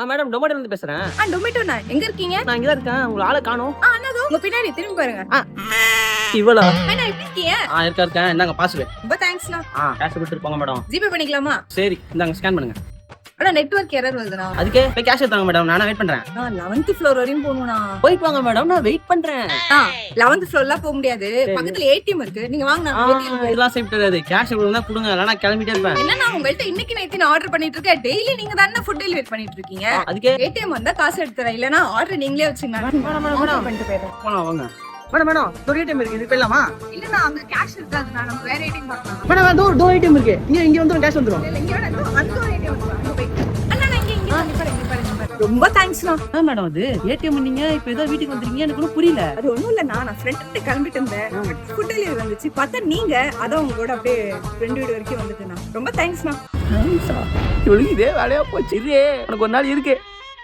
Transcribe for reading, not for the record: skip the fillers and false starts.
Madam டொமேட்டோல இருந்து பேசுறேன். டொமேட்டோண்ணா எங்க இருக்கீங்க? நான் இங்க தான் இருக்கேன். உங்க ஆளை காணோம். அண்ணா உங்க பின்னாடி திரும்பி பாருங்க. இவளா? அண்ணா எப்படி இருக்கீங்க? இருக்கேன். இந்தாங்க பாஸ்வேர்ட். ரொம்ப தேங்க்ஸ்ண்ணா. கேஷ் விட்டுருப்பாங்க மேடம். ஜிபே பண்ணிக்கலாமா? சரி இந்தாங்க ஸ்கேன் பண்ணுங்க. அண்ணா நெட்வொர்க் எரர் வருதுண்ணா. அதுக்கே போய் கேஷ் எடுத்தாங்க மேடம். நானா வெயிட் பண்றேன். 11th ஃப்ளோர் வரையும் போகணும்ண்ணா. போயிட்டு வாங்க மேடம். நான் வெயிட் பண்றேன். 11th ஃப்ளோர்லாம் போக முடியாது. பக்கத்துல ஏடிஎம் இருக்கு. நீங்க வாங்க. இதெல்லாம் சேஃப்டி கேஷ் கொடுங்க கொடுங்க. இல்லனா கிளம்பிட்டே இருப்பேன். என்னன்னா உங்கள்ட்ட இன்னைக்கு நைட்டு நான் ஆர்டர் பண்ணிட்டு இருக்கேன். டெய்லி நீங்க தான ஃபுட் டெலிவரி பண்ணிட்டு இருக்கீங்க. அதுக்கே ஏடிஎம் வந்தா காசு எடுத்துறேன். இல்லனா ஆர்டர் நீங்களே வச்சுங்க. மேடம் பண்ணிட்டு போறேன். வாங்க. மேடம் ஒரு ஏடிஎம் இருக்கு. இது போயிடலாமா? இல்லனா அங்க கேஷ் இருக்காதுண்ணா. நம்ம வேற ஏடிஎம் பார்க்கலாம். மேடம் டோர் ஏடிஎம் இருக்கு. இங்க வந்து கேஷ் வந்துரும். இல்ல இங்க அந்த ஒரு ஏடிஎம் இருக்கு. அங்க போய் அண்ணா நான் இங்க பாருங்க. ரொம்ப தேங்க்ஸ்ண்ணா. மேடம் அது ஏடிஎம் நீங்க இப்போ ஏதோ வீட்டுக்கு வந்துறீங்க. எனக்கு ஒன்றும் புரியல. அது ஒண்ணும் இல்ல. நான் ஃப்ரெண்ட் கிட்ட கிளம்பிட்டு இருந்தேன். ஃபுட் டெலிவரி வந்துச்சு. பார்த்தா நீங்க அதான் உங்க கூட அப்படியே ஃப்ரெண்ட் வீடு வரைக்கும் வந்துட்டேண்ணா. ரொம்ப தேங்க்ஸ்ண்ணா. இவளுக்கு இதே வேலையா போச்சு. உனக்கு ஒரு நாள் இருக்கு.